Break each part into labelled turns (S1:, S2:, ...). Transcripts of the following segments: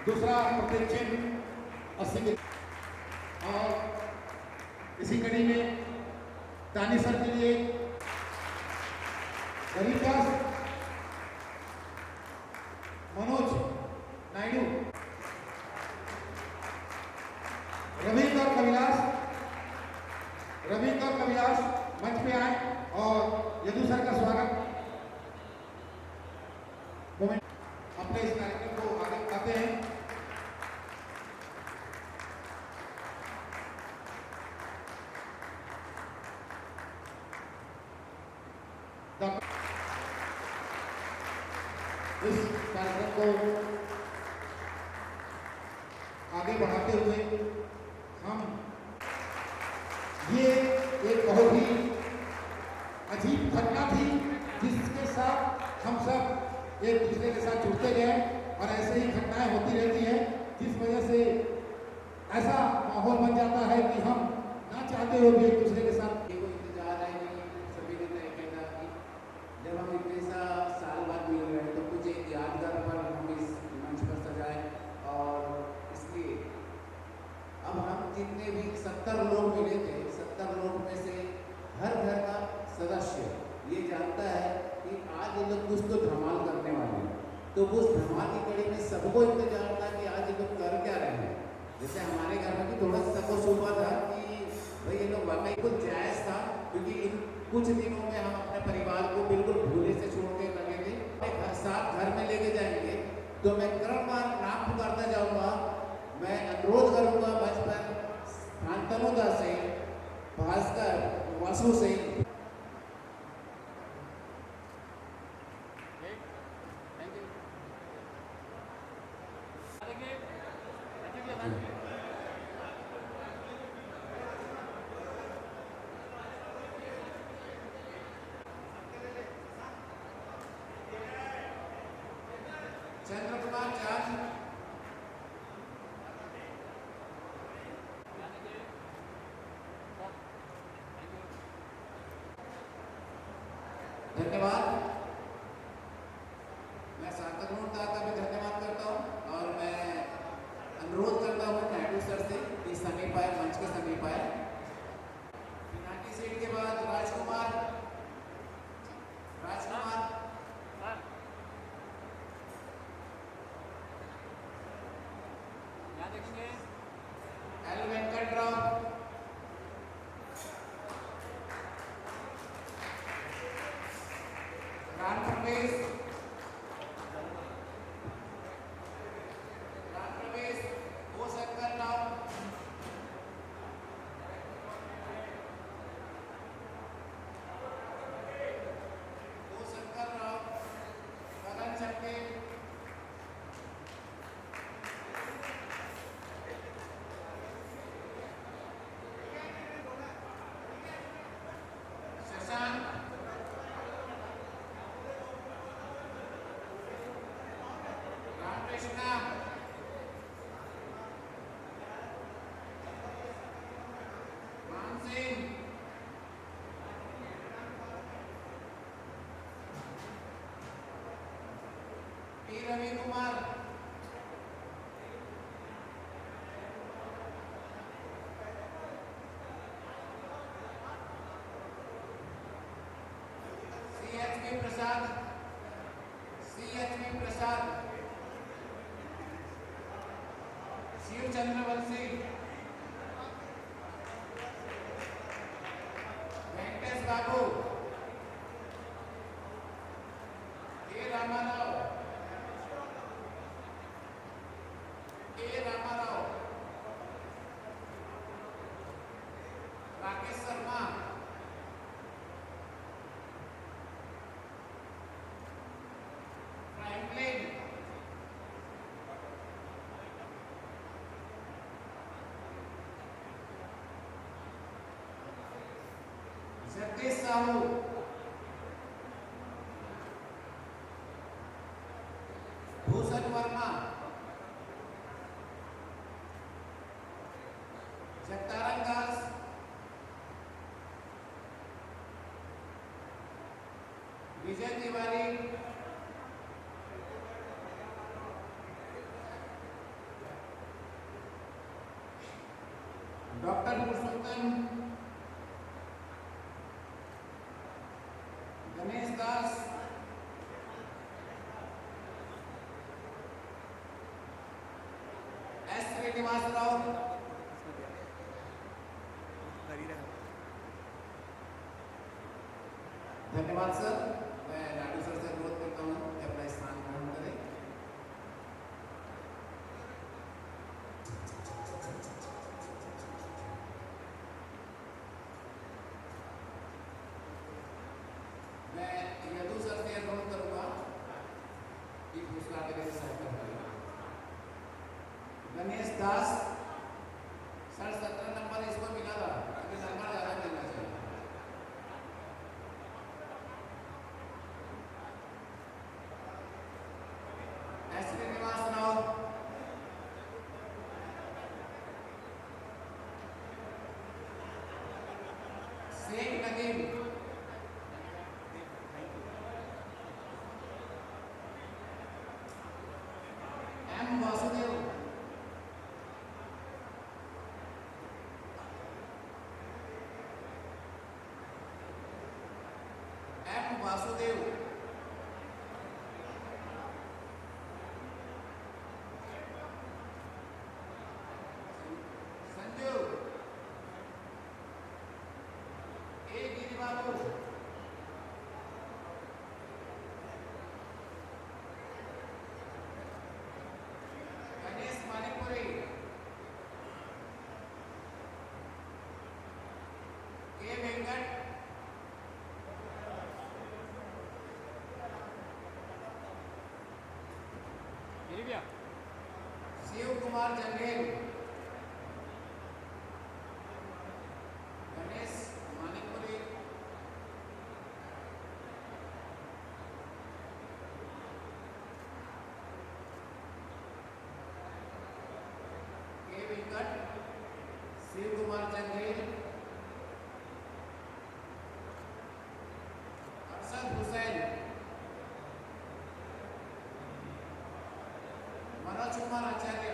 S1: दूसरा प्रत्येक चिन्ह 80 के और इसी कड़ी में तानी सर के लिए गरीबदास मनोज नायडू, रवि और कविलास मंच पे आए और यदु सर का स्वागत अपने इस कार्यक्रम को आगे बढ़ाते हैं। इस कार्यक्रम को आगे बढ़ाते हुए हम ये एक बहुत ही अजीब घटना थी जिसके साथ हम सब एक दूसरे के साथ जुड़ते गए और ऐसे ही घटनाएं होती रहती है, जिस वजह से ऐसा माहौल बन जाता है कि हम ना चाहते हुए भी एक दूसरे के साथ
S2: इंतजार है कि सभी ने तय किया कि जब हम इतने साल बाद मिल रहे हैं तो कुछ एक यादगार पर हम इस मंच पर सजाए। और इसलिए अब हम जितने भी 70 लोग मिले थे, 70 लोग में से हर घर का सदस्य ये जानता है कि आज ये लोग कुछ तो धमाल करने वाले हैं। तो उस धमाल की कड़ी में सबको इंतजार था कि आज ये लोग कर क्या रहे हैं। जैसे हमारे घर में भी थोड़ा सा सबको शुभा था कि भाई ये लोग वाकई कुछ जायज़ था, क्योंकि इन कुछ दिनों में हम अपने परिवार को बिल्कुल भूले से छोड़ने लगे थे। साथ घर में लेके जाएंगे तो मैं क्रमवार नाम पुकारता जाऊंगा। मैं अनुरोध करूंगा मंच पर शांतनुदा से, भास्कर, वासु से, चंद्र कुमार चांद, धन्यवाद। मैं शांतनुदा का भी धन्यवाद करता हूँ और मैं अनुरोध करता हूँ नायडू सर से कि समीप आए, मंच के समीप आए। पिनाकी सीट के बाद राजकुमार एल वेंकटराव, राम प्रवेश, ओ शंकर राव, करण चक्के, रवि कुमार, CHP प्रसाद, शिव चंद्रवंशी, वेंकटेश बाबू, के रामाराव, राकेश शर्मा, फ्रैंकलिन, जगदीश साहू, भूषण वर्मा, जगतारन दास, श्रीनिवास राव, धन्यवाद सर। मैं लाडू सर से अनुरोध करता हूँ कि अपना स्थान ग्रहण करें। मैं यदु सर से अनुरोध करूंगा कि पुरस्कार देने से सहयोग करें। गणेश दास सर 17 नंबर इसको मिला था, अभी नंबर ज्यादा मिलना चाहिए। S Srinivas Rao, Sheikh Nadeem, M Vasudev, M Vasudev, Sanju, A Giribabu, Ganesh Manikpuri, K Venkat, Shiv Kumar जंगेल, Ganesh Manikpuri, K Venkat, Shiv Kumar जंगेल, Arshad Hussain, Manoj Kumar आचार्य,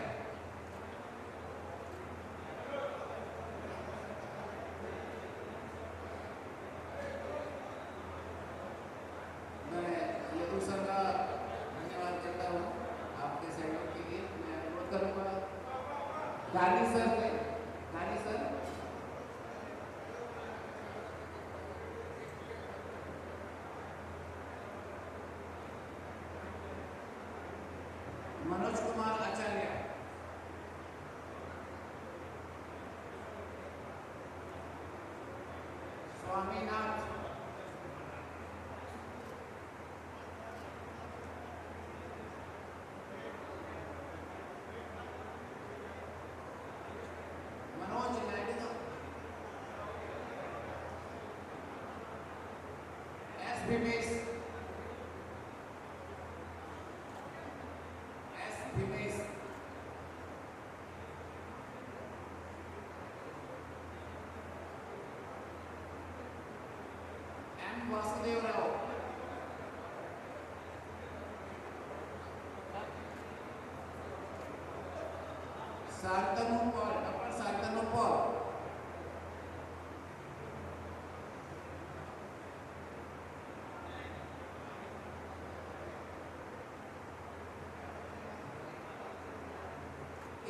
S2: मैं यदु सर का धन्यवाद करता हूँ आपके सहयोग के लिए। मैं अनुरोध करूँगा दानी सर से, Dani sir, Manoj Kumar Acharya, Swaminath, Manoj Naidu, S Bhimesh, S Bhimesh, M Vasudev Rao, Shantanu Paul, doctor Shantanu Paul,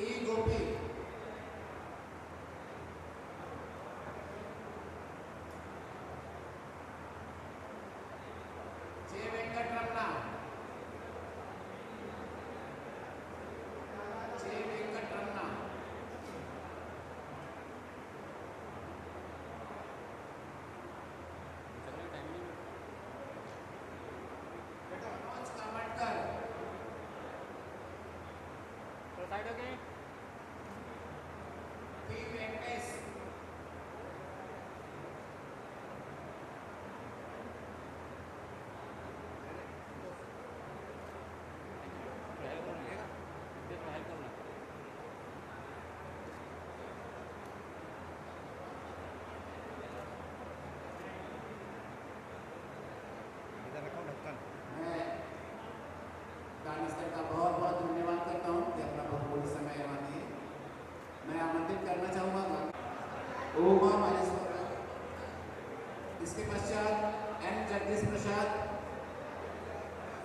S2: E Gopi, J Venkataramana, J Venkataramana, Manoj Kamatkar, P Venkatesh, मैं दानी सर का बहुत बहुत धन्यवाद करता हूँ कि अपना बहुमूल्य समय यहाँ दिए। मैं आमंत्रित करना चाहूँगा उमा मालेश्वर, इसके पश्चात एन जगदीश प्रसाद,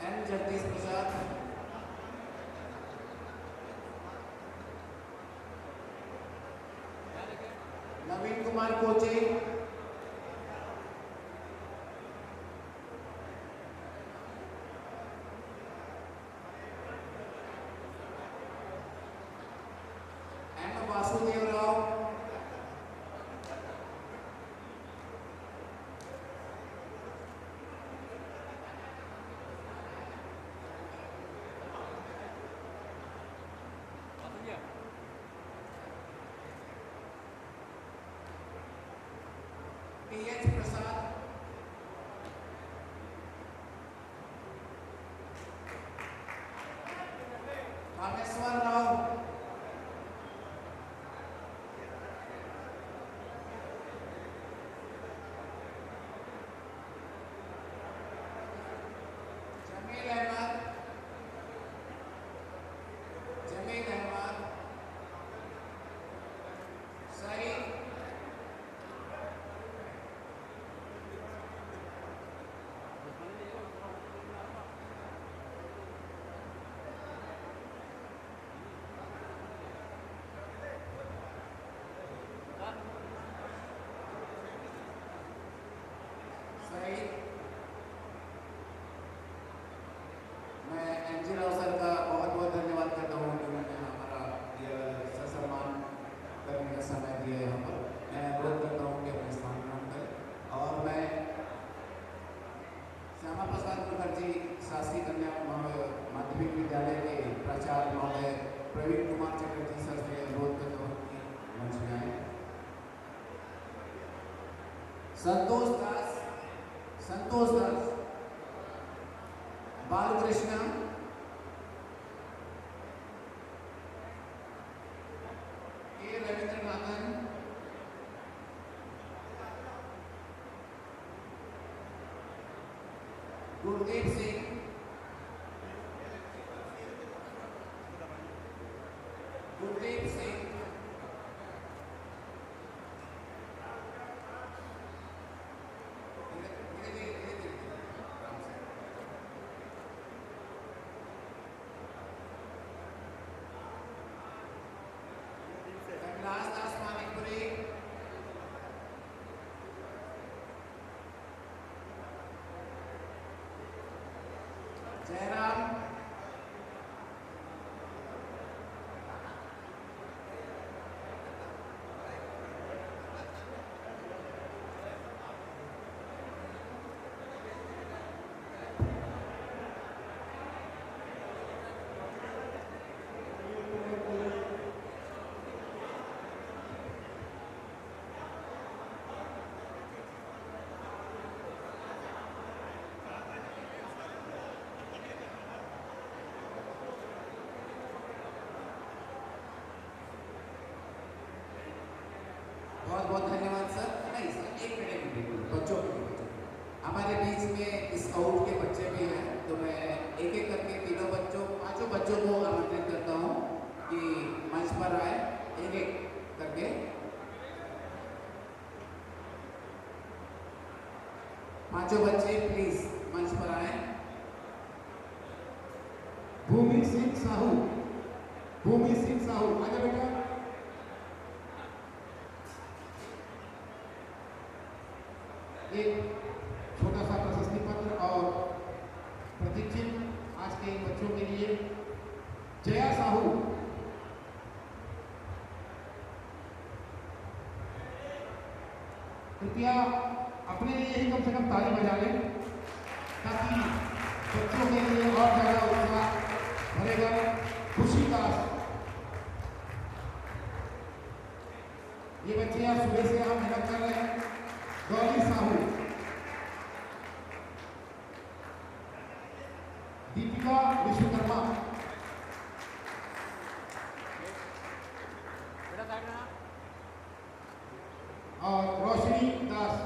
S2: एन जगदीश प्रसाद, कुमार कोचे, एम वासुदेव राव, PH प्रसाद, कामेश्वर राव, जमील अहमद, सईद, सईद। मैं एनजी राव सर का बहुत बहुत धन्यवाद करता हूँ कि उन्होंने हमारा यह ससम्मान करने का समय दिया यहाँ पर। मैं अनुरोध करता हूँ कि अपने स्थान ग्रहण करें और मैं श्यामा प्रसाद मुखर्जी शासकीय कन्या माध्यमिक विद्यालय के प्राचार्य महोदय प्रवीण कुमार चटर्जी सर से अनुरोध करता हूँ कि मंच में आए। संतोष दास, बालकृष्ण, के रविंद्रनाथन, गुरदीप सिंह, कैलाश दास मानिकपुरी, जयराम, बहुत बहुत धन्यवाद सर। नहीं सर, एक मिनट बच्चों हमारे बीच में स्काउट के बच्चे भी हैं, तो मैं एक एक करके पांचों बच्चों को आमंत्रित करता हूँ कि मंच पर आए, एक एक करके। पांचों बच्चे प्लीज मंच पर आए।
S1: भूमि सिंह साहू, आगे बेटा। एक छोटा सा प्रशस्ति पत्र और प्रतीक चिन्ह आज के बच्चों के लिए। जया साहू, कृपया अपने लिए ही कम से कम ताली बजा लें ताकि बच्चों के लिए और ज़्यादा उत्साह भरेगा। खुशी दास, ये बच्चे आज सुबह से यहाँ मेहनत कर रहे हैं। गौरी साहू, दीपिका विश्वकर्मा, और रोशनी दास।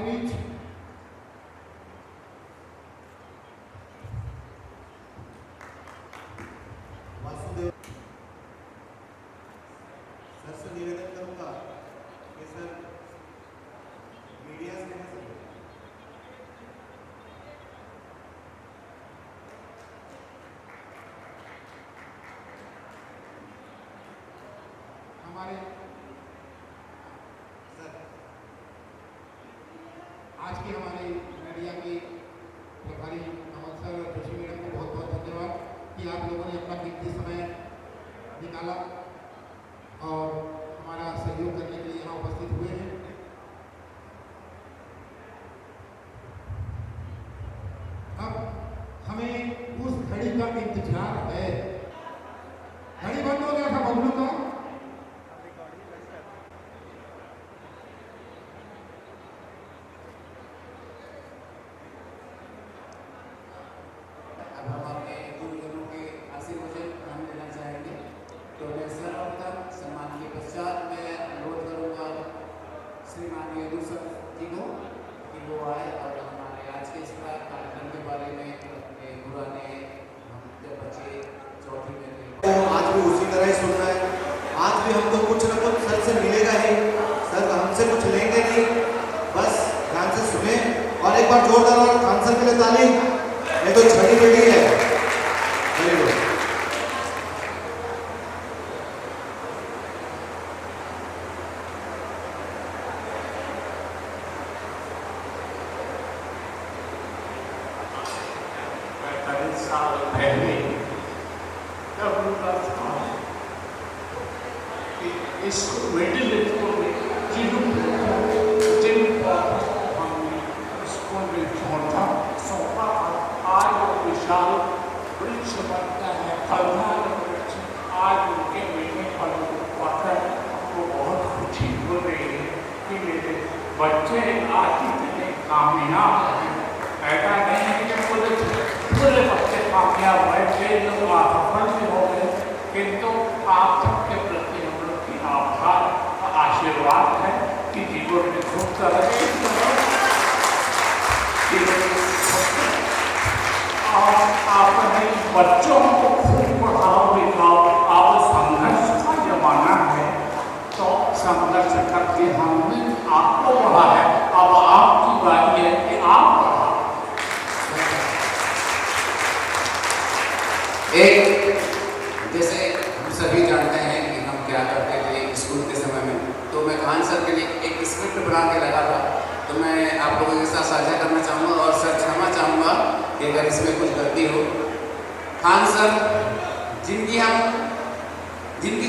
S1: हमारे बीच
S3: वासुदेव सर से निवेदन करूंगा कि सर मीडिया से
S1: हमारे
S3: सर
S1: आज के हमारे मीडिया के प्रभारी अमन सर और जोशी मैडम को बहुत बहुत धन्यवाद कि आप लोगों ने अपना कीमती समय निकाला और हमारा सहयोग करने के लिए यहाँ उपस्थित हुए हैं। अब हमें उस घड़ी का इंतजार है। घड़ी बंद हो गया था बबलू का।
S2: अब हम अपने गुरुजनों के आशीर्वचन हम लेना चाहेंगे। तो मैं सर्वप्रथम सम्मान के पश्चात मैं अनुरोध करूँगा श्रीमान यदु सर जी को कि वो आए और हमारे आज के इस कार्यक्रम के बारे में अपने पुराने जब बच्चे चौथी में थे
S3: आज भी उसी तरह ही सुन रहा है। आज भी हमको कुछ न कुछ सर से मिलेगा ही। सर हमसे कुछ लेंगे नहीं, बस ध्यान से सुने। और एक बार जोरदार और खान सर के लिए ताली। ये तो छठी बेटी है। Very good.
S4: साल पहले जब उनका था कि स्कूल मिडिल स्कूल में जिन पर हमने स्कूल में छोड़ा सौंपा आज वो विशाल वृक्ष बनता है फलदार वृक्ष। आज उनके मिलने पर पाकर हमको बहुत खुशी हो रही है कि मेरे बच्चे आज इतने कामयाब हैं। ऐसा नहीं है कि पूरे बच्चे कामयाब हुए, कई लोग असफल भी हो गए, किंतु आप सबके प्रति हम लोग की आभार और आशीर्वाद है कि जीवन में खूब तरक्की और अपने बच्चों को खूब पढ़ाओ लिखाओ। अब संघर्ष का जमाना है तो संघर्ष करके हमने आपको पढ़ा है। अब आपकी बारी है कि आप पढ़ाओ।
S2: एक जैसे हम सभी जानते हैं कि हम क्या करते थे स्कूल के समय में, तो मैं खान सर के लिए एक स्क्रिप्ट बना के लगा था। तो मैं आप लोगों के साथ साझा करना चाहूँगा और सर क्षमा चाहूँगा कि अगर इसमें कुछ गलती हो। खान सर जिनकी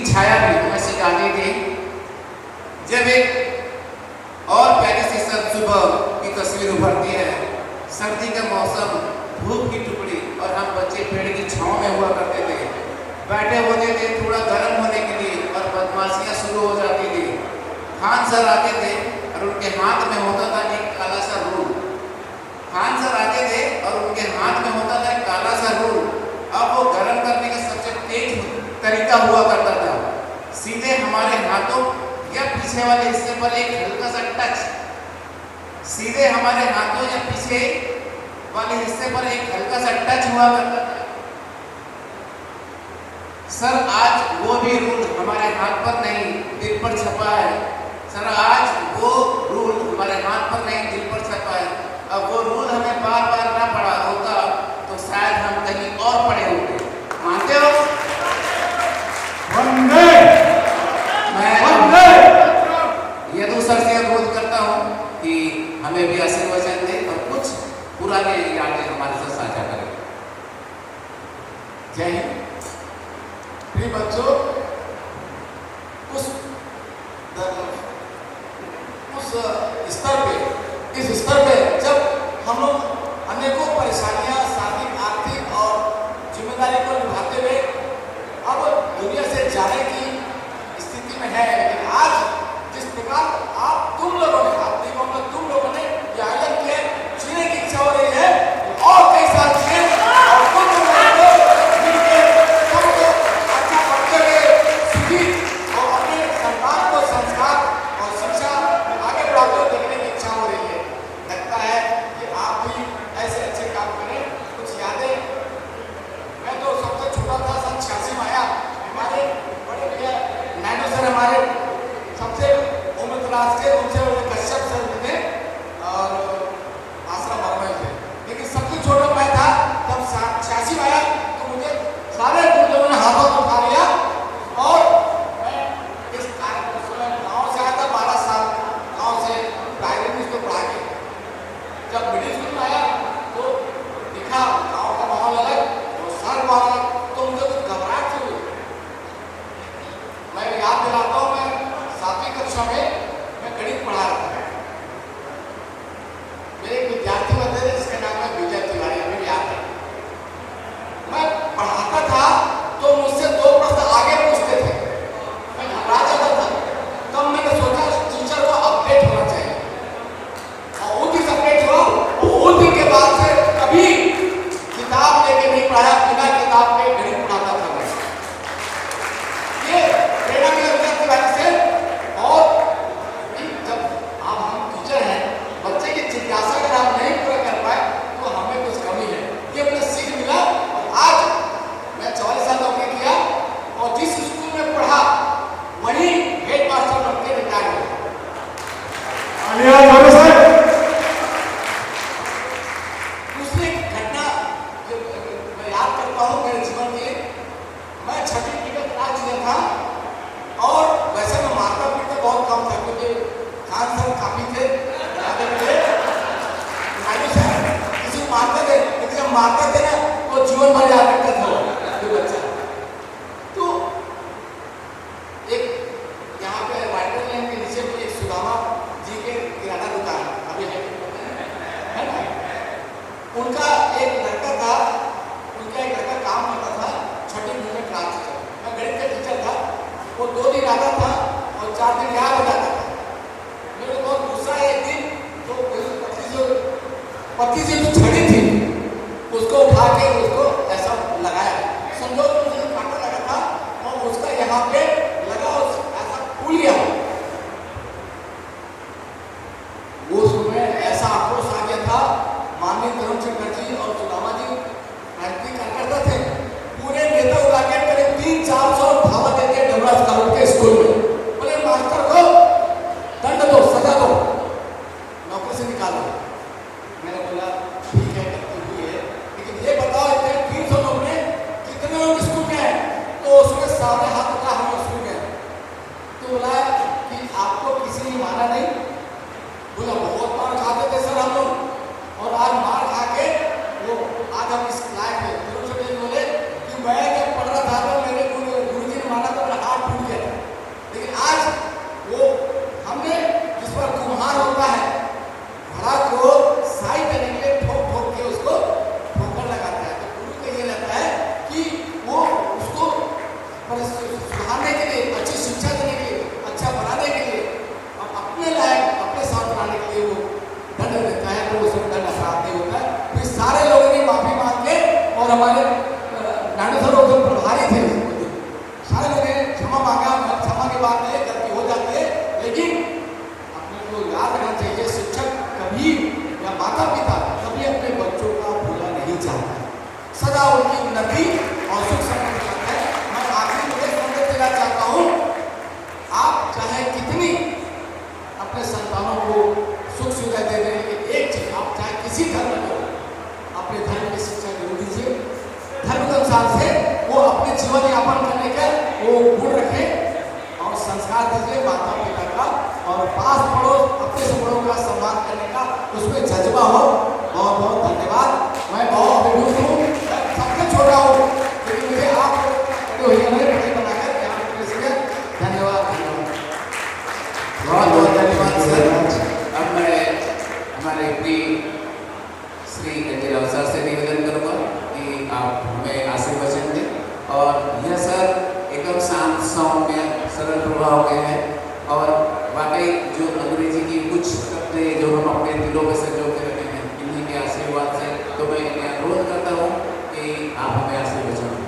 S2: छाया भी हमें सिखाती थी। जब एक और प्यारी सी सर सुबह की तस्वीर उभरती है, सर्दी का मौसम, धूप की टुकड़ी और हम बच्चे पेड़ की छांव में हुआ करते थे, बैठे होते थे थोड़ा गर्म होने के लिए और बदमाशियां शुरू हो जाती थी। खान सर आते थे और उनके हाथ में होता था एक काला सा रूल। खान सर आते थे और उनके हाथ में होता था एक काला सा रूल। अब वो गर्म करने का सबसे तेज तरीका हुआ करता था, सीधे हमारे हाथों या पीछे वाले हिस्से पर एक हल्का सा टच, सीधे हमारे हाथों या पीछे वाले हिस्से पर एक हल्का सा टच हुआ करता था। सर आज वो भी रूल हमारे हाथ पर नहीं दिल पर छपा है। सर आज वो रूल हमारे हाथ पर नहीं दिल पर छपा है। अब वो रूल हमें बार बार ना पढ़ा होता तो शायद हम कहीं और पढ़े होते। मानते हो? मैं यदु सर से अनुरोध करता हूँ कि हमें भी आशीर्वचन दे और कुछ पुराने यादें हमारे साथ साझा करें। जय हिंद।
S1: प्रिय बच्चों, इस स्तर पे जब हम लोग अनेकों परेशानियां, सामाजिक, आर्थिक और जिम्मेदारी को निभाते हुए अब दुनिया से जाने की स्थिति में है, लेकिन आज जिस प्रकार तुम लोगों ने ये आयोजन किया, जीने की इच्छा हो रही है और कई साल जिए और तुम लोगों को मिलकर सबको अच्छा पढ़ते हुए सुखी और अपने संतान को संस्कार और शिक्षा आगे बढ़ाते हुए देखने की इच्छा हो रही है।
S5: कक्षा में मैं गणित पढ़ा रहा था। मेरे एक विद्यार्थी होते थे जिसका नाम है विजय तिवारी, अभी याद है। मैं पढ़ाता था तो मुझसे 2 प्रश्न आगे पूछते थे, मैं घबरा जाता था। तब मैंने सोचा टीचर को अपडेट होना चाहिए, और उस दिन अपडेट हुआ। और उस दिन के बाद से कभी किताब लेके नहीं पढ़ाया, बिना किताब के गणित पढ़ाता था मैं। ये प्रेरणा मिला विजय तिवारी से। और जब अब हम टीचर हैं, बच्चे की जिज्ञासा अगर आप नहीं पूरा कर पाए तो हमें कुछ कमी है, ये मुझे सीख मिला। और आज मैं 44 साल नौकरी किया, और जिस स्कूल में पढ़ा वही हेड मास्टर बन के रिटायर हुआ। दूसरी घटना जो मैं याद करता हूँ मेरे जीवन की, मैं 6वीं की क्लास लिया था, और वैसे मैं मारता पीटता बहुत कम था, क्योंकि खान सर काफी थे, किसी को मारते थे, लेकिन जब मारते थे ना तो जीवन भर याद रखता था वो बच्चा। तो एक यहाँ पे वाइटर लाइन के नीचे भी एक सुदामा जी के किराना दुकान अभी है ना, उनका एक लड़का था, उनका एक लड़का काम करता था 6वीं में क्लास टीचर। मैं गणित का टीचर था। वो 2 दिन आता था और 4 दिन गायब हो जाता था। मेरे को बहुत गुस्सा है। एक दिन तो पति से जो छड़ी थी उसको उठा के उसको ऐसा लगाया, समझो मुझे कांटा लगा था, और उसका यहाँ पे लगा और ऐसा फूल गया। वो समय ऐसा आक्रोश आ गया था। माननीय धर्मचंद्र जी और सुदामा जी राजनीति कार्यकर्ता थे, पूरे नेता उड़ा के करीब 300-400 धावा देते डबराज कॉलेज के स्कूल में। बोले मास्टर को दंड दो, सजा दो, नौकरी से निकालो। मैंने बोला ठीक है, करती हुई है, लेकिन ये बताओ इतने 300 लोग में कितने लोग स्कूल में हैं? तो उसमें सामने हाथ उठा, हम स्कूल में। तो बोला कि आपको किसी ने मारा नहीं? बोला बहुत मार खाते थे सर हम लोग, और आज मार खा के वो आज हम इस लायक है। बोले कि मैं जब पढ़ रहा था तो मेरे गुरु जी ने मारा तो मेरा हाथ टूट गया था, लेकिन आज वो हमने जिस पर कुम्हार होता है घड़ा को साई करने के लिए ठोक ठोक के उसको ठोकर लगाता है। तो गुरु का ये रहता है कि वो उसको सुधारने के लिए, अच्छी शिक्षा देने के लिए, अच्छा बनाने के लिए, और अपने लायक अपने साथ बनाने के लिए वो दंड देता है। तो उसमें दंड अपराध नहीं होता है। फिर सारे लोगों ने माफी मांग के, और हमारे नानूसर जो प्रभारी थे सारे लोगों ने क्षमा मांगा। क्षमा के बाद में गलती हो जाती है, लेकिन अपने को याद रखना चाहिए, शिक्षक कभी या माता पिता कभी अपने बच्चों का भूला नहीं चाहता, सदा उनकी उन्नति और सुख समृद्धि चाहता है। मैं आखिरी मुझे संदेश देना चाहता हूँ, आप चाहे कितनी अपने संतानों को सुख सुविधा दे दें, लेकिन एक चीज, आप चाहे किसी धर्म को अपने धर्म की शिक्षा जरूर दीजिए। धर्म के अनुसार से वो अपने जीवन यापन करने का वो गुण रखे, और संस्कार दीजिए माता पिता का, और पास पड़ोस अपने से बड़ों का सम्मान करने का उसमें जज्बा हो। बहुत बहुत धन्यवाद। मैं बहुत अभिभूत हूँ, सबसे छोटा हूँ, लेकिन मुझे आप बनाकर धन्यवाद।
S2: बहुत बहुत धन्यवाद सर। अब मैं हमारे प्रिय श्री गंजीराव सर से निवेदन करूँगा कि आप हमें आशीर्वचन दें। और यह सर एकदम शांत सौम्य सरल प्रभाव के हैं, और वाकई जो अंग्रेजी की कुछ शब्दें जो हम अपने दिलों में संजो के रखे हैं, इन्हीं के आशीर्वाद से, तो मैं इन्हें अनुरोध करता हूँ कि आप हमें आशीर्वचन दें।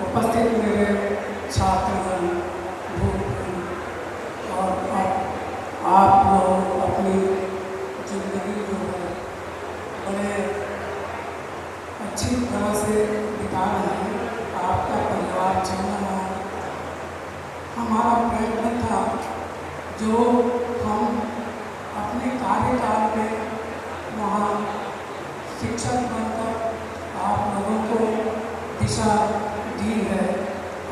S6: उपस्थित मेरे छात्रगण, और आप लोग अपनी जिंदगी जो है बड़े अच्छी तरह से बिता रहे हैं। आपका परिवार चल रहा है। हमारा प्रयत्न था जो हम अपने कार्यकाल में वहाँ शिक्षक बनकर आप लोगों को दिशा दी है,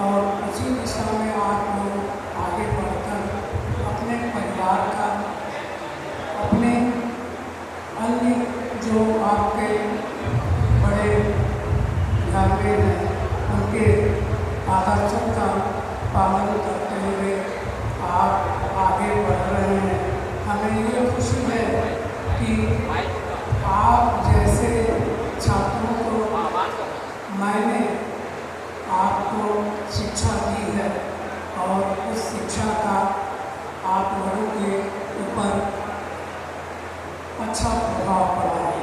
S6: और उसी दिशा में आप लोग आगे बढ़कर अपने परिवार का करते हुए आप आगे बढ़ रहे हैं। हमें ये खुशी है कि आप जैसे छात्रों को मैंने आपको शिक्षा दी है और उस शिक्षा का आप लोगों के ऊपर अच्छा प्रभाव पड़ा है।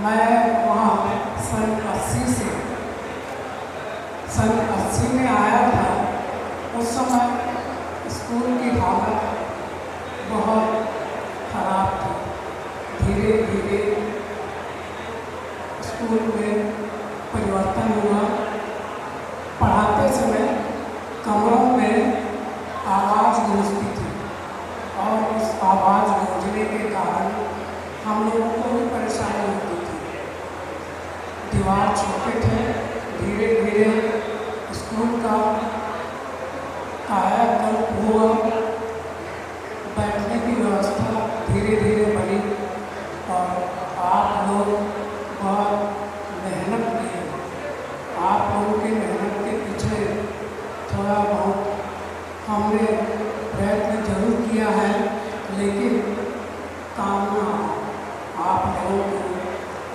S6: मैं वहाँ सन 80 में आया था। उस समय स्कूल की हालत बहुत खराब थी। धीरे धीरे स्कूल में परिवर्तन हुआ। पढ़ाते समय कमरों में आवाज़ गूंजती थी और उस आवाज़ गूंजने के कारण हम लोगों को भी परेशानी होती थी। दीवार छोटे थे। धीरे धीरे स्कूल का कायाकल्प हुआ। बैठने की व्यवस्था धीरे धीरे बनी और आप लोग बहुत मेहनत किए। आप लोगों की मेहनत के पीछे थोड़ा बहुत हमने प्रयत्न जरूर किया है, लेकिन कामना आप लोगों को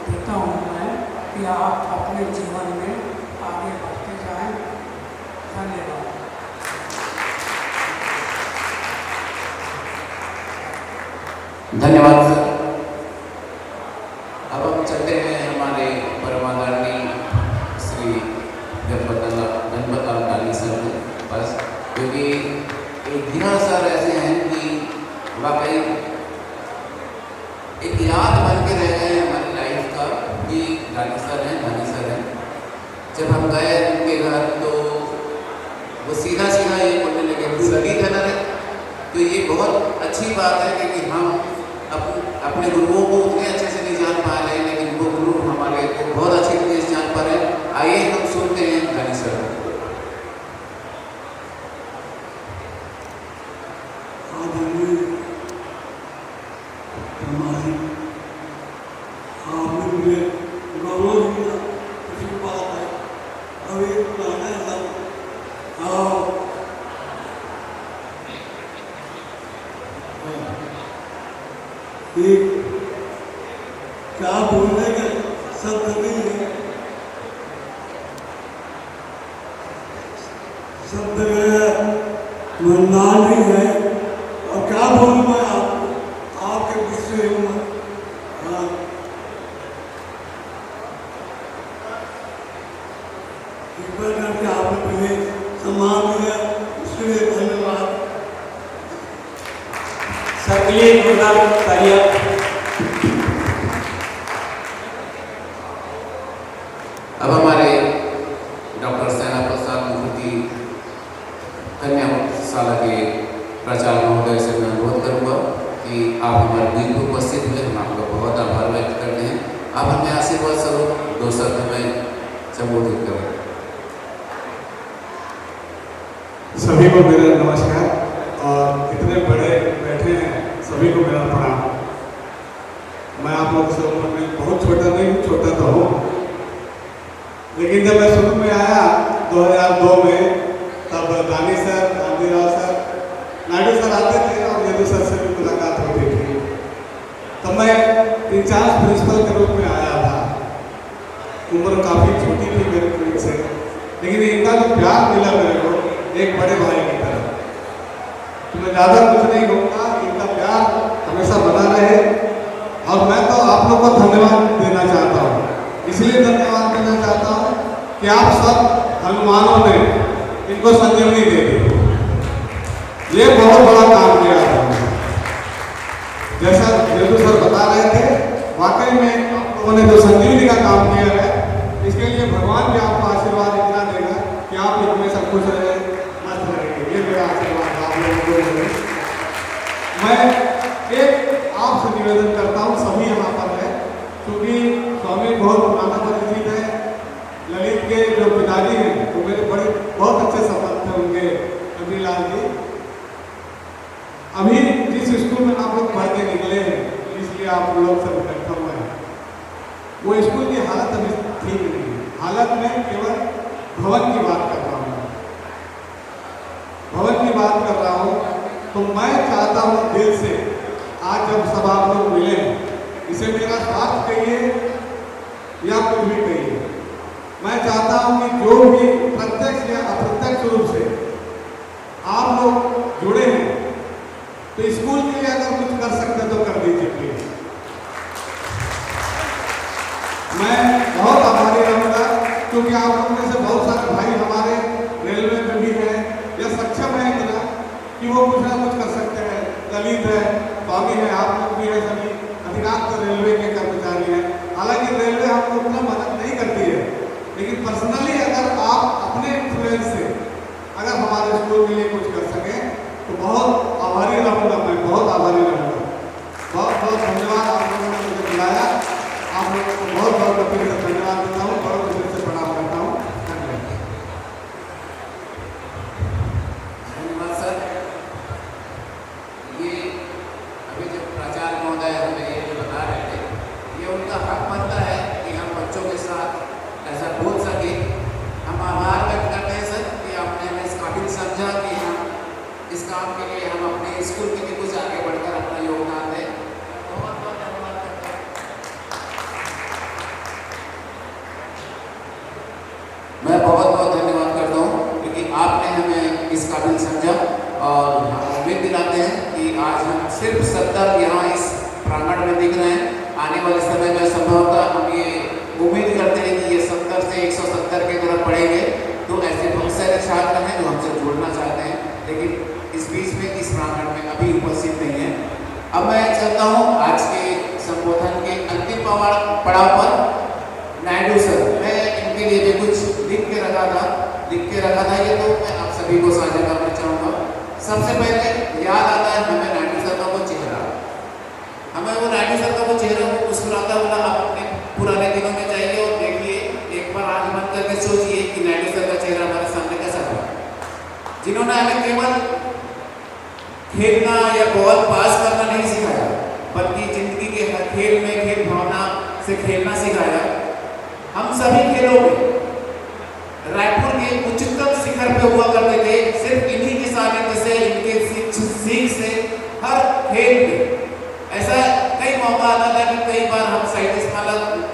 S6: देता हूँ मैं कि आप अपने जीवन में आगे बढ़ते जाएं। धन्यवाद।
S2: धन्यवाद सर। अब हम चलते हैं हमारे परमादरणीय श्री गणपतलाल डाली सर के पास, क्योंकि एक धीरा सर ऐसे हैं कि वाकई एक याद बन के रह गए हमारी लाइफ का कि डाली सर हैं। जब हम गए उनके घर तो वो सीधा ये बोलने लगे सभी कहना है। तो ये बहुत अच्छी बात है क्योंकि हम अपने गुरुओं को उतने अच्छे से नहीं जान पा रहे, लेकिन वो गुरु हमारे को बहुत अच्छी तरीके से जान पा रहे हैं। आइए हम सुनते हैं डाली सर।
S7: क्या बोलने के शब्द नहीं है, शब्द मंदान नहीं है। और क्या बोलूँ मैं आपके गुस्से हूँ। कृपया करके आपने मुझे सम्मान दिया, उसके लिए धन्यवाद।
S8: सबके लिए
S2: अब हमारे डॉक्टर सेना प्रसाद मुखर्जी कन्या शाला के प्राचार्य महोदय से मैं अनुरोध करूँगा कि आप हमारे बीच में उपस्थित हुए। हम आपका बहुत आभार व्यक्त करते हैं। आप हमें आशीर्वाद स्वरूप 2 शब्द में संबोधित करें।
S7: सभी को मेरा नमस्कार और इतने बड़े बैठे हैं सभी को मेरा प्रणाम। मैं आप लोग से उम्र में बहुत छोटा नहीं, छोटा तो हूँ, लेकिन जब मैं शुरू में आया 2002 में, तब दानी सर, गांधीराव सर, नायडू सर आते थे और नेहरू सर से भी मुलाकात होती थी। तब मैं इंचार्ज प्रिंसिपल के रूप में आया था। उम्र काफ़ी छोटी थी मेरे फ्रेंड से, लेकिन इनका जो प्यार मिला मेरे को एक बड़े भाई की तरह। तो मैं ज़्यादा कुछ नहीं कहूँगा, इनका प्यार हमेशा बना रहे। और मैं तो आप लोग को धन्यवाद देना चाहता हूँ। इसलिए धन्यवाद देना चाहता हूँ कि आप सब हनुमानों ने इनको संजीवनी दे दी। ये बहुत बड़ा काम किया था। जैसा नेहरू सर बता रहे थे, वाकई में आप लोगों ने जो संजीवनी का काम किया है, इसके लिए भगवान भी आपको आशीर्वाद इतना देगा कि आप हमेशा खुश रहे, मस्त रहेंगे। ये मेरा आशीर्वाद आप लोगों को है। मैं एक आपसे निवेदन करता हूँ, सभी यहाँ पर है, क्योंकि स्वामी बहुत पुराना परिचित है। ललित के जो पिताजी हैं वो मेरे बड़े बहुत अच्छे संबंध थे उनके, कबीरलाल जी। अभी जिस स्कूल में आप लोग पढ़ के निकले हैं, इसलिए आप लोग सब इकट्ठा हुए हैं, वो स्कूल की हालत अभी ठीक नहीं है। हालत में केवल भवन की बात कर रहा हूँ। बात कर रहा हूँ, तो मैं चाहता हूँ दिल से, आज जब सब आप लोग मिले हैं, इसे मेरा साथ कहिए या कुछ भी कहिए, मैं चाहता हूँ कि जो भी प्रत्यक्ष या अप्रत्यक्ष रूप से आप लोग जुड़े हैं, तो स्कूल के लिए अगर कुछ कर सकते तो कर दीजिए प्लीज। मैं बहुत आभारी रहूँगा, क्योंकि आप लोगों में से बहुत सारे भाई हमारे रेलवे में भी हैं या सक्षम है इतना कि वो कुछ ना कुछ कर सकते हैं। दलित है, स्वामी है, आप लोग भी है, सभी अधिकांश तो रेलवे के कर्मचारी हैं। हालांकि रेलवे हमको उतना मदद नहीं करती है, लेकिन पर्सनली अगर आप अपने इन्फ्लुएंस से अगर हमारे स्कूल के लिए कुछ कर सकें तो बहुत आभारी रहूँगा, मैं बहुत आभारी रहूँगा। बहुत बहुत धन्यवाद आप लोगों ने मुझे बुलाया, आप लोगों को बहुत बहुत अपील से धन्यवाद देता हूँ, बड़ों को दिल से प्रणाम करता हूँ।
S2: धन्यवाद सर। ये अभी जब प्राचार्य महोदय हमें ये जो बता रहे थे, ये उनका हक बनता है कि हम बच्चों के साथ ऐसा बोल सके। हम आभार व्यक्त करते हैं सर कि आपने हमें इस काबिल समझा कि हम इस काम के लिए, हम अपने स्कूल के लिए कुछ आगे बढ़कर अपना योगदान दें। बहुत बहुत धन्यवाद करता हूँ। मैं बहुत बहुत धन्यवाद करता हूँ क्योंकि आपने हमें इस काबिल समझा, और हम उम्मीद दिलाते हैं कि आज हम सिर्फ 70 यहाँ इस प्रांगण में दिख रहे हैं। आने वाले समय में संभवतः हम ये उम्मीद करते हैं कि ये 70 से 170 की तरफ बढ़ेंगे। तो ऐसे बहुत सारे छात्र हैं जो हमसे जुड़ना चाहते हैं, लेकिन इस बीच में इस प्रांगण में अभी उपस्थित नहीं है। अब मैं चलता हूँ आज के संबोधन के अंतिम पड़ाव पर। नायडू सर, मैं इनके लिए भी कुछ लिख के रखा था, ये तो मैं आप सभी को साझा करना चाहूँगा। सबसे पहले याद आता है हमें नायडू सर का वो चेहरा, हमें वो नायडू सर का वो चेहरा को मुस्कुराता हुआ आप अपने पुराने दिनों में जाइए और देखिए, एक बार आँख बंद करके सोचिए कि नायडू सर का चेहरा हमारे सामने कैसा था, जिन्होंने हमें केवल खेलना या बॉल पास करना नहीं सिखाया, बल्कि जिंदगी के हर खेल में खेल भावना से खेलना सिखाया। हम सभी खेलों में रायपुर के उच्चतम शिखर पे हुआ करते थे सिर्फ इन्हीं के सानिध्य से, इनके सीख से। हर खेल में ऐसा कई मौका आता था कि कई बार हम शहीद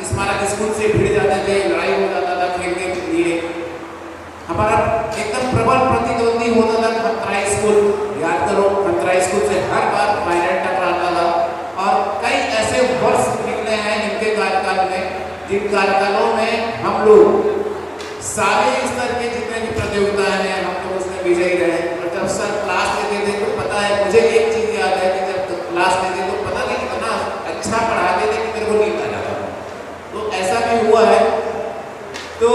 S2: स्मारक स्कूल से भिड़ जाते थे, लड़ाई हो जाता था खेलने के लिए। हमारा एकदम प्रबल प्रतिद्वंदी होता था खतरा स्कूल, याद करो खतरा स्कूल से हर बार फाइनल टकराता था। और कई ऐसे वर्ष निकले हैं इनके कार्यकाल में, जिन कार्यकालों में हम लोग सारे स्तर के जितने भी प्रतियोगिताएं हैं हम तो उसमें विजयी रहे। और जब सर क्लास लेते थे तो पता है, मुझे एक चीज याद है कि जब क्लास लेते तो पता नहीं कितना अच्छा पढ़ाते थे कि मेरे को नींद आ जाता। तो ऐसा भी हुआ है। तो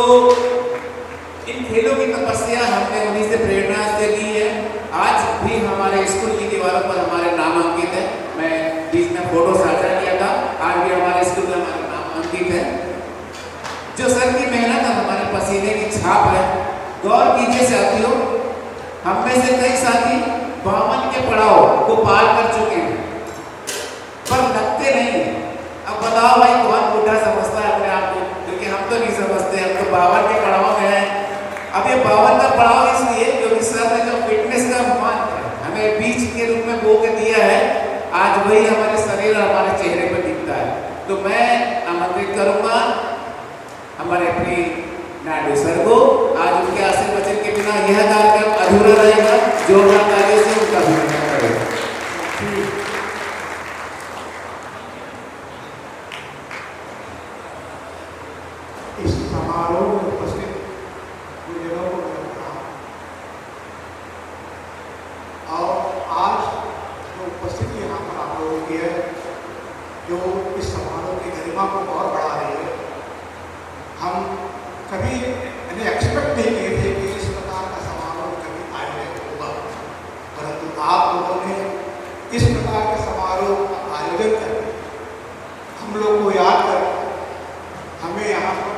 S2: इन खेलों की तपस्या हमने उन्हीं से प्रेरणा से ली है। आज भी हमारे स्कूल की दीवारों पर हमारे नाम अंकित है। मैं बीच में फोटो साझा किया था, आज भी हमारे स्कूल में हमारा नाम अंकित है। जो सर की मेहनत है, हमारे पसीने की छाप है। गौर कीजिए साथियों, हम में से कई साथी 52 के पड़ाव को पार कर चुके हैं, पर लगते नहीं है। अब बताओ भाई, कौन बूढ़ा समझता है अपने आप को? क्योंकि हम तो नहीं समझते, हम तो 52 के पड़ाव में हैं। अब ये 52 का पड़ाव इसलिए क्योंकि सर ने जो फिटनेस का हमें बीच के रूप में बो के दिया है, आज वही हमारे शरीर और हमारे चेहरे पर दिखता है। तो मैं आमंत्रित करूंगा हमारे अपने नायडू सर को। आज उनके आशीर्वचन के बिना यह कार्यक्रम अधूरा रहेगा। जोरदार तालियों से उनका अभिनंदन करें।
S4: इस समारोह में उपस्थित बुजुर्गों को और आज जो उपस्थिति यहाँ पर आप लोगों की है, जो इस समारोह की गरिमा को और बढ़ा रही है। हम कभी एक्सपेक्ट नहीं किए थे कि इस प्रकार का समारोह कभी आयोजित होगा, परंतु आप लोगों ने इस प्रकार के समारोह का आयोजन कर हम लोग को याद कर हमें यहाँ पर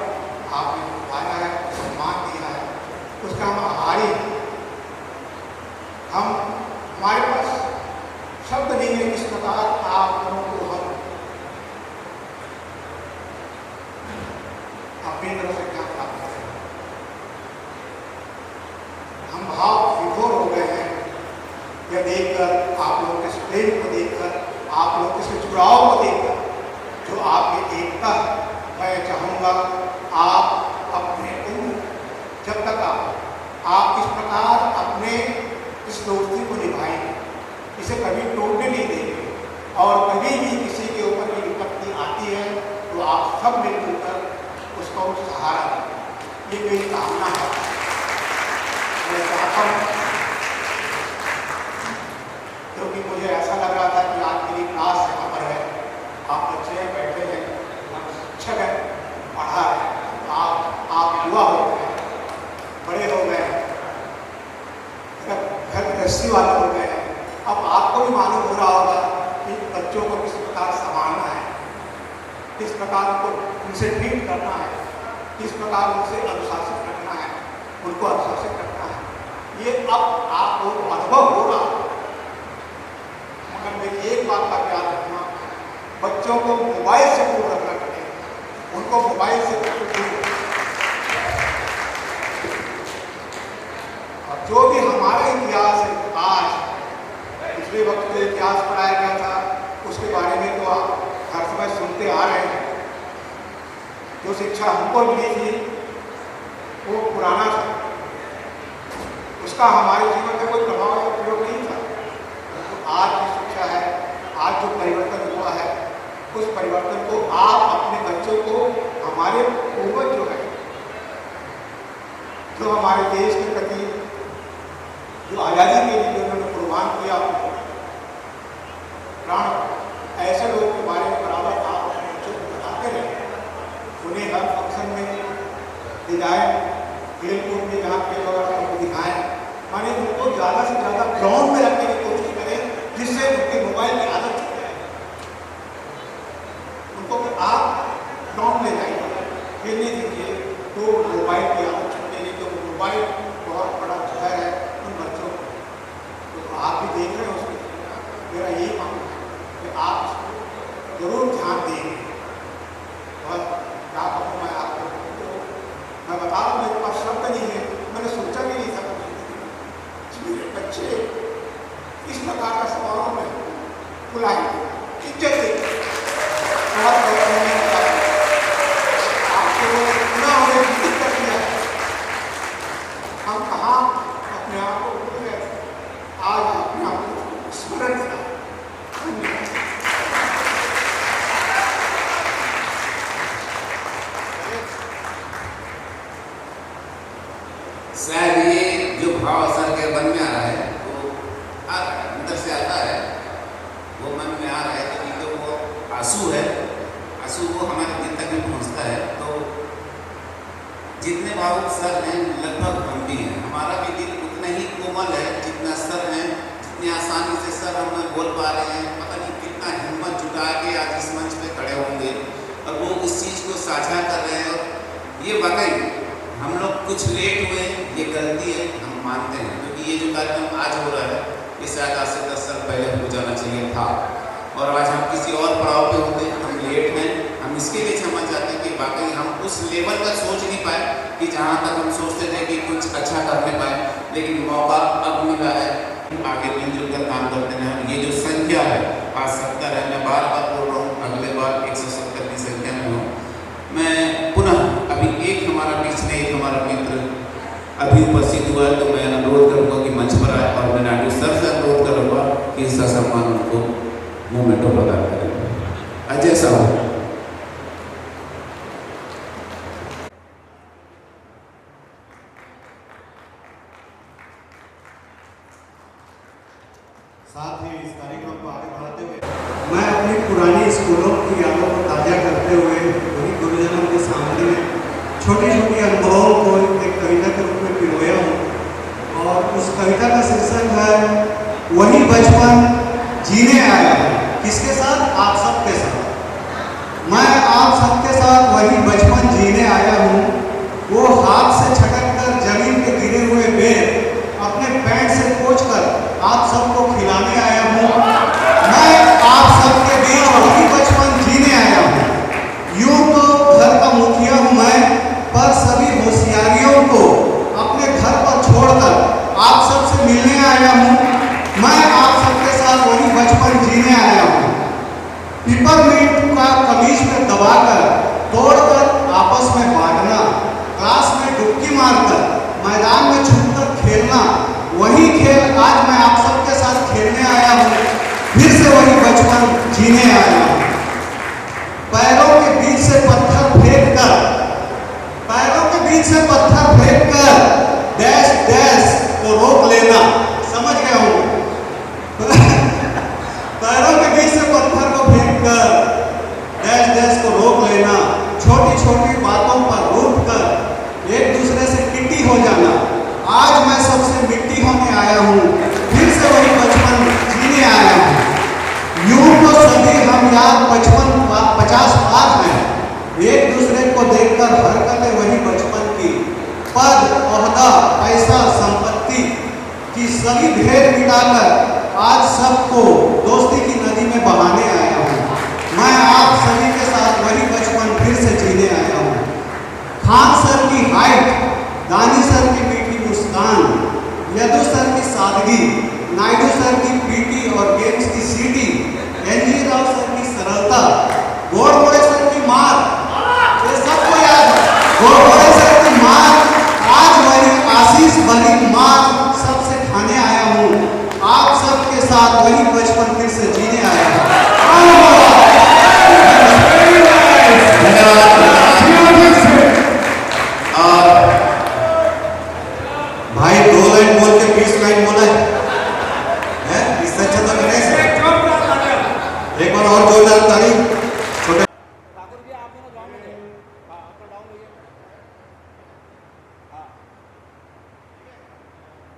S4: आपने बुलाया है, सम्मान दिया है, उसका हम आभारी हैं। हमारे पास शब्द नहीं है किस प्रकार आप लोगों को हम अपनी तरफ से क्या प्राप्त करें। हम भाव विभोर हो गए हैं
S9: यह देखकर, आप लोगों के प्रेम को देखकर, आप लोगों के जुड़ाव को देखकर, जो आपकी एकता है, मैं चाहूँगा आप अपने जब तक आप इस प्रकार अपने इस दोस्ती को निभाएंगे, इसे कभी टूटने नहीं देंगे, और कभी भी किसी के ऊपर भी विपत्ति आती है तो आप सब मिलजुल कर उसको सहारा दें। ये मेरी कामना है। मैं चाहता हूँ, क्योंकि मुझे ऐसा लग रहा था कि आज मेरी क्लास यहाँ पर है, आप बच्चे बैठे हैं, शिक्षक हैं, पढ़ा है, आप युवा हो गए, बड़े हो गए, घर गृहस्थी वाले हो गए हैं। अब आपको भी मालूम हो रहा होगा कि बच्चों को किस प्रकार संभालना है, किस प्रकार उनसे ट्रीट करना है, किस प्रकार उनसे अनुशासित रखना है, उनको अनुशासित रखना है। ये अब आपको अनुभव हो रहा है। मगर मेरी एक बात का ख्याल रखना, बच्चों को मोबाइल से दूर रखना चाहिए, उनको मोबाइल से दूर। और जो भी हमारा इतिहास है, आज पिछले वक्त जो इतिहास पढ़ाया गया था उसके बारे में तो आप हर समय सुनते आ रहे हैं। जो शिक्षा हमको मिली थी वो पुराना था, उसका हमारे जीवन में कोई प्रभाव या प्रयोग नहीं था। तो आज की शिक्षा है, आज जो परिवर्तन हुआ है, उस परिवर्तन को आप अपने बच्चों को, हमारे पूर्वज जो है, जो हमारे देश के प्रति जो आज़ादी के लिए उन्होंने कुर्बान किया प्राण, ऐसे लोगों के बारे में बराबर आप अपने बच्चों को बताते रहे, उन्हें हर फंक्शन में ले जाए, खेल कूद में जहाँ खेल वगैरह उनको दिखाएं, माने उनको ज़्यादा से ज़्यादा ग्राउंड में रखने की कोशिश करें, जिससे उनके मोबाइल की आदत छूट जाए। उनको आप ग्राउंड ले जाइए, खेलने दीजिए, तो मोबाइल की आदत छूटेगी। तो मोबाइल बहुत बड़ा जहर है उन बच्चों को। तो आप भी देख रहे हो उसमें, मेरा यही मानना है कि आप इसको जरूर ध्यान देंगे। और क्या कहूँ मैं आपको, मैं बता रहा हूँ, मेरे पास शब्द नहीं है, मैंने सोचा भी नहीं था मेरे बच्चे इस प्रकार का समारोह में बुलाए, इज्जत दे, बहुत आपको पूरा हमें विकसित कर दिया। हम कहाँ अपने आप को भूल गए, आज अपने आप को स्मरण किया।
S2: शायद ये जो भाव सर के मन में आ रहा है, वो आ रहा है, अंदर से आता है, वो मन में आ रहा है, क्योंकि तो वो आंसू है, आंसू वो हमारे दिल तक भी पहुँचता है। तो जितने भावुक सर हैं, लगभग हम भी हैं, हमारा भी दिल उतना ही कोमल है जितना सर हैं, जितनी आसानी से सर हम बोल पा रहे हैं। पता नहीं कितना हिम्मत जुटा के आज इस मंच पे खड़े होंगे और वो उस चीज़ को साझा कर रहे हैं। और ये वाकई हम लोग कुछ लेट हुए, ये गलती है, हम मानते हैं, क्योंकि ये जो कार्यक्रम आज हो रहा है, ये शायद आज से 10 साल पहले हो जाना चाहिए था, और आज हम किसी और पड़ाव पे होते हैं, हम लेट हैं। हम इसके लिए क्षमा चाहते हैं कि वाकई हम उस लेवल तक सोच नहीं पाए कि जहाँ तक हम सोचते थे कि कुछ अच्छा करने पाए, लेकिन मौका अब मिला है, आगे मिलजुल कर काम करते हैं। ये जो संख्या है आज 70 है, मैं बार बार बोल रहा हूँ, अगले बार 170 की संख्या में हूँ। मैं पुनः अभी एक हमारा मित्र अभी उपस्थित हुआ है, तो मैं अनुरोध करूँगा कि मंच पर आए, और मैं नाट्य सर से अनुरोध करूँगा कि इसका सम्मान उनको मोमेंटो प्रदान करें। अजय साहब।
S3: साथ ही इस कार्यक्रम को आगे बढ़ाते हुए मैं अपनी पुरानी स्कूलों की यादों को ताज़ा करते हुए वही गुरुजनों के सामने छोटी छोटी अनुभवों को एक कविता के रूप में पिरोया हूँ, और उस कविता का शीर्षक है वही बचपन जीने आया हूँ। किसके साथ? आप सबके साथ। मैं आप सबके साथ वही बचपन जीने आया हूँ। वो हाथ से छटक कर जमीन पे गिरे हुए बेर अपने पैंट से पोंछ कर आप सबको खिलाने आया हूँ। मैं आप सबके बीच वही बचपन जीने आया हूँ। यूं तो घर का मुखिया हूँ मैं, पर सभी होशियारियों को अपने घर पर छोड़कर आप सबसे मिलने आया हूँ। मैं आप सबके साथ वही बचपन जीने आया हूँ। पिपरमिंट का कमीज में दबाकर तोड़कर आपस में बांटना, क्लास में डुबकी मारकर मैदान में छुपकर खेलना, वही खेल आज मैं आप सबके साथ खेलने आया हूँ। फिर से वही बचपन जीने आया हूँ। पैरों के बीच से पत्थर फेंक कर डैश डैश को रोक लेना, समझ गया हूँ। पैरों के बीच से पत्थर को फेंक कर डैश डैश को रोक लेना, छोटी छोटी बातों पर रूठ कर एक दूसरे से किट्टी हो जाना। आज मैं सबसे मिट्टी होने आया हूँ, फिर से वही बचपन जीने आया हूँ। यूं तो सभी हम याद 50 पार हैं, एक दूसरे को देखकर हरकतें वही बचपन की, पद ओहदा पैसा संपत्ति की सभी भेद मिटाकर आज सबको दोस्ती की नदी में बहाने आया हूँ। मैं आप सभी के साथ वही बचपन फिर से जीने आया हूँ। खान सर की हाइट, दानी सर की मीठी मुस्कान, यदु सर की सादगी, नायडू सर की पीटी और गेम्स की सीटी, एनजी राव सर की सरलता, गोडबोले सर की मार, ये सबको याद है। गोडबोले सर की मार, आज वही आशीष भरी मार सबसे खाने आया हूँ। आप सबके साथ वही बचपन फिर से जीने आया हूँ। भाई 2 लाइन बोल के 20 लाइन बोला है, इससे अच्छा तो गणेश है। एक बार और जोरदार ताली। छोटे
S8: ठाकुर जी आप दोनों डाउन होंगे, हाँ आप तो डाउन होइए, हाँ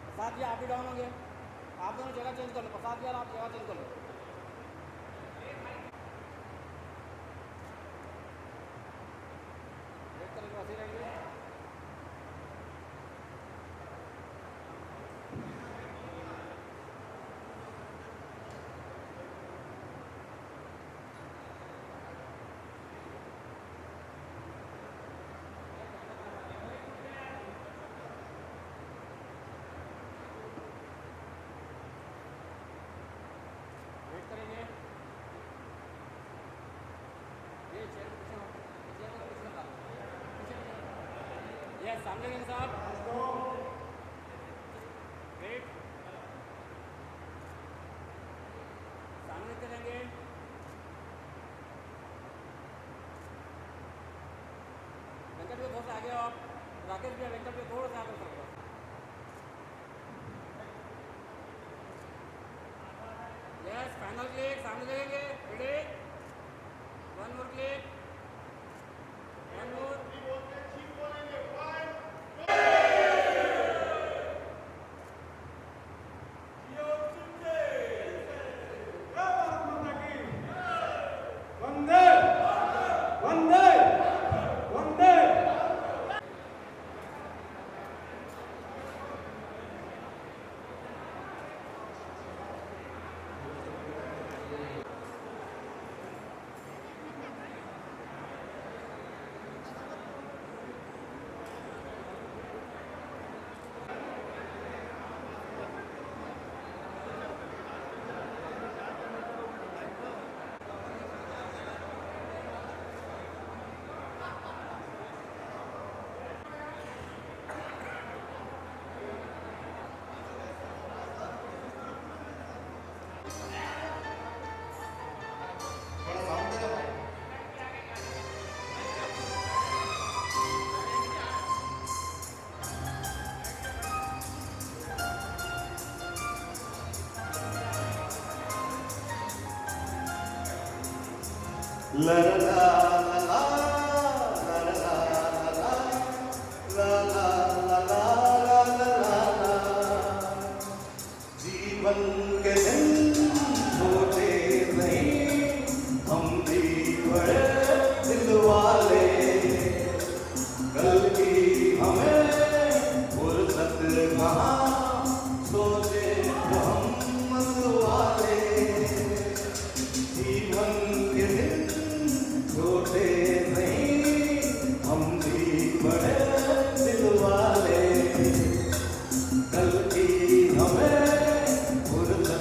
S8: प्रसाद जी आप भी डाउन होंगे, आप दोनों जगह चेंज कर लो। प्रसाद जी आप जगह चेंज कर लो। वेट करेंगे, वैसे रहेंगे। वेट करेंगे। ये चेयर के पीछे लगा। यस सामने गए साहब। वेट, सामने चलेंगे। वेंकट भी थोड़ा सा आगे आओ आप। राकेश भी, वेंकट भी थोड़ा सा आगे सर। यस फाइनल क्लिक, सामने देखेंगे। रेडी, 1 मोर क्लिक, 1 मोर।
S3: La la la la la la la la la la la जीवन के दिन छोटे नहीं, हम भी बड़े दिल वाले, कल की हमें फुर्सत कहाँ, सोचे तो हम मन वाले। जीवन के दिन छोटे नहीं, हम भी बड़े दिल वाले, कल की हमें फुर्सत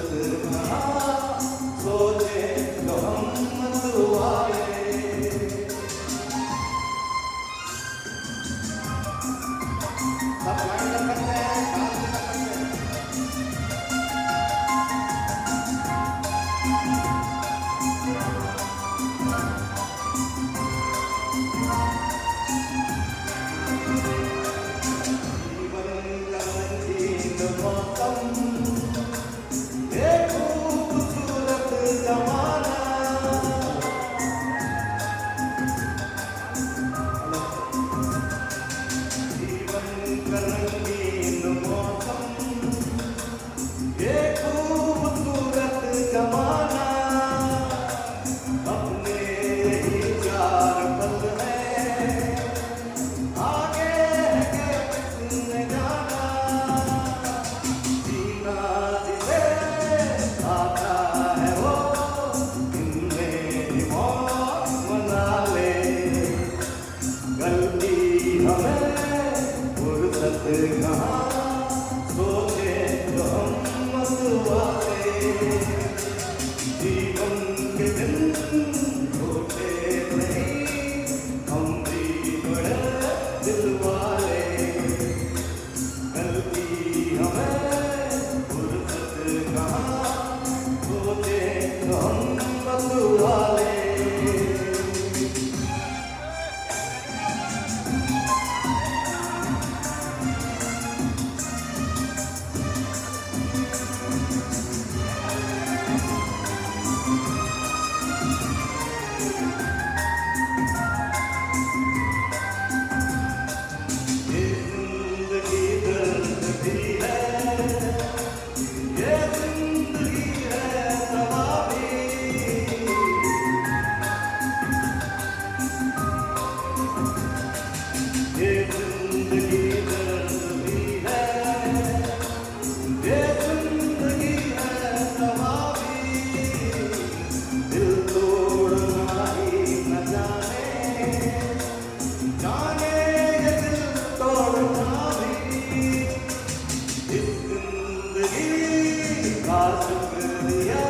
S3: का शुक्रिया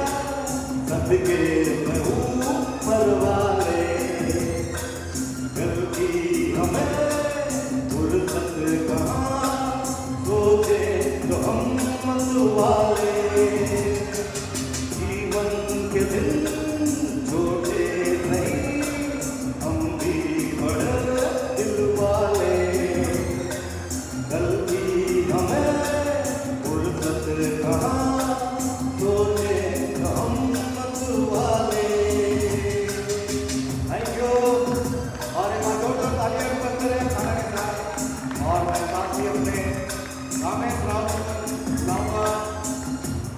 S3: सबके मैं ऊपर वाले गलती हमें फुर्सत कहाँ सोचे तो हम मत वाले जीवन के दिन छोटे नहीं हम भी बड़े दिल वाले गलती हमें फुर्सत कहाँ सोचे तो हम मत वाले। Thank you. और एक बार जोरदार तालियां भी बजते रहे खाना के साथ। और मैं साथ ही अपने कामेश राव जी को बुलाऊंगा।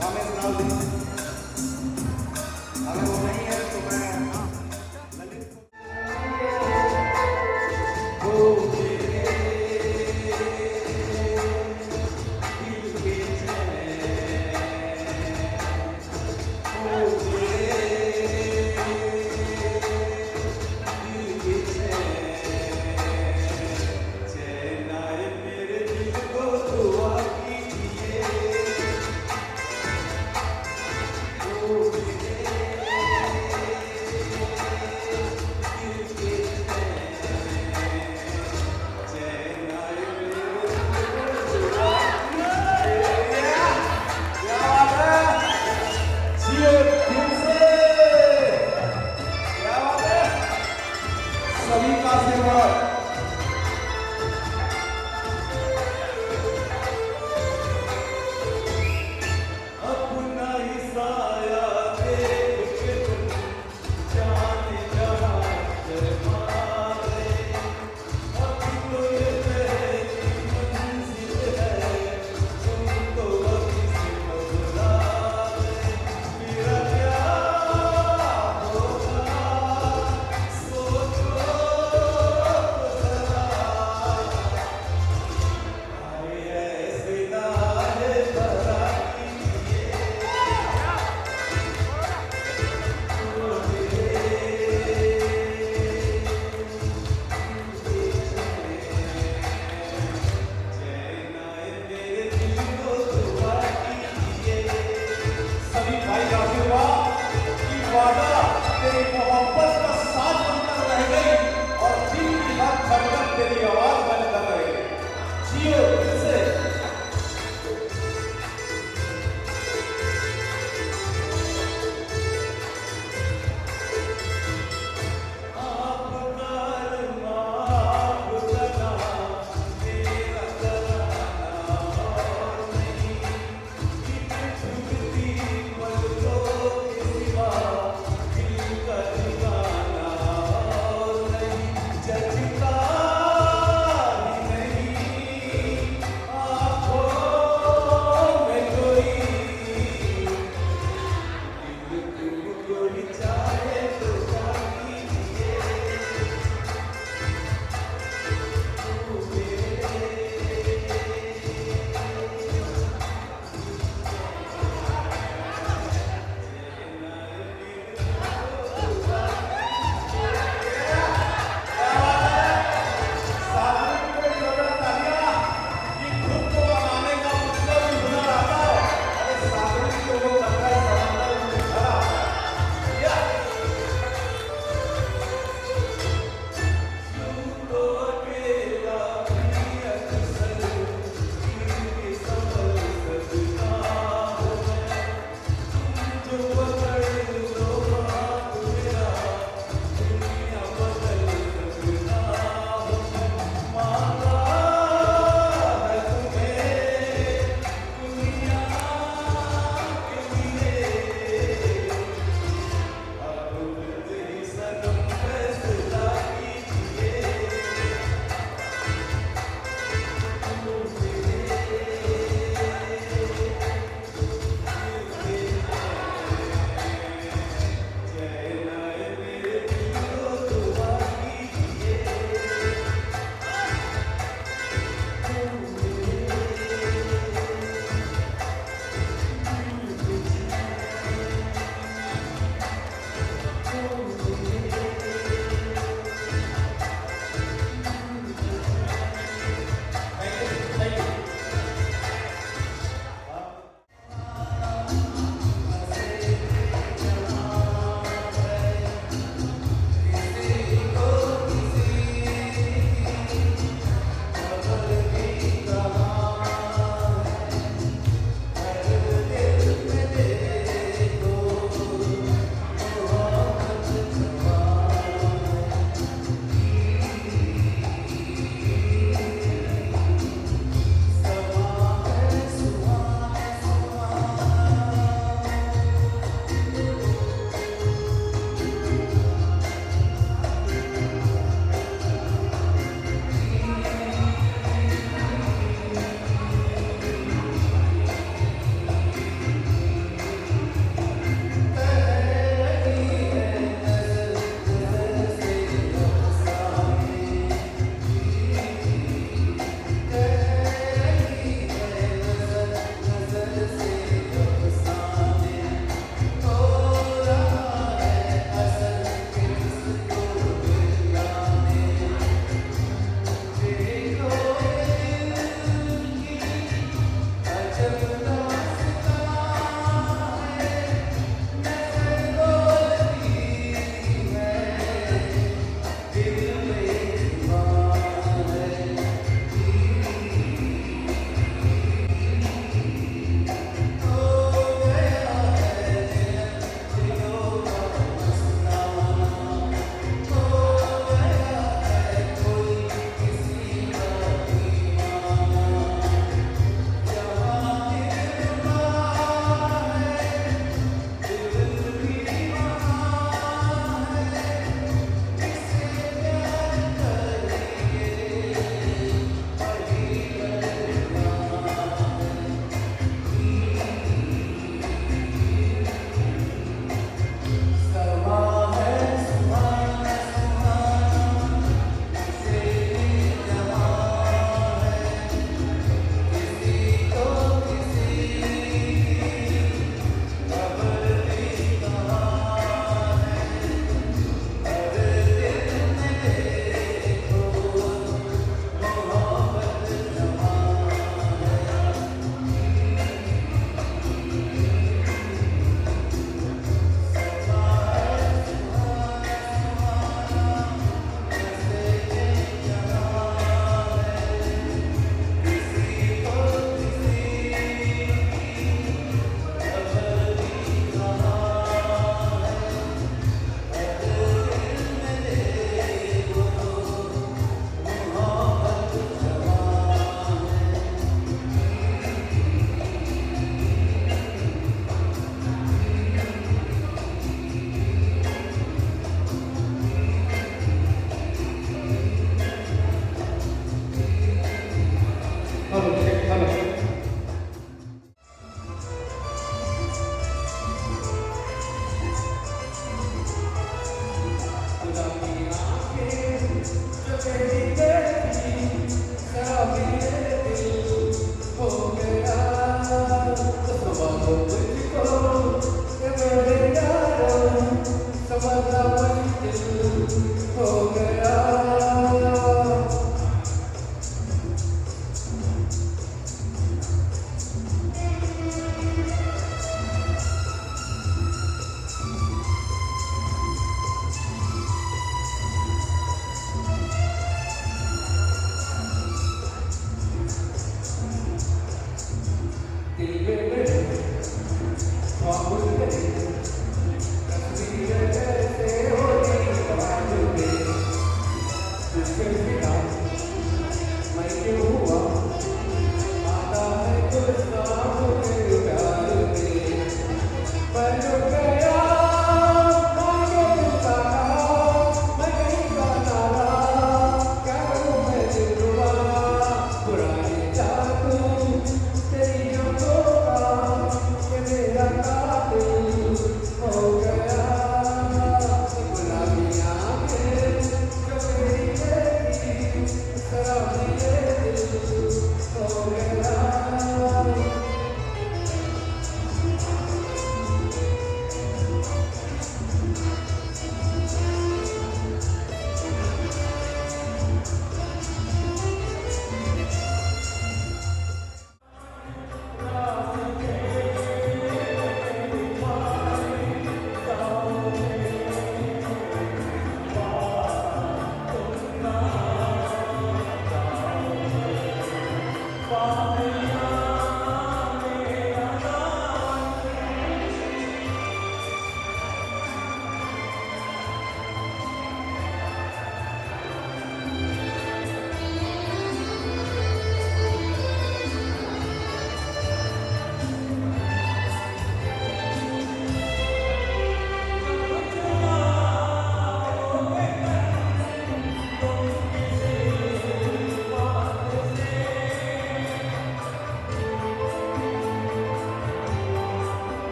S3: कामेश राव जी, अगर वो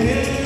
S3: दिल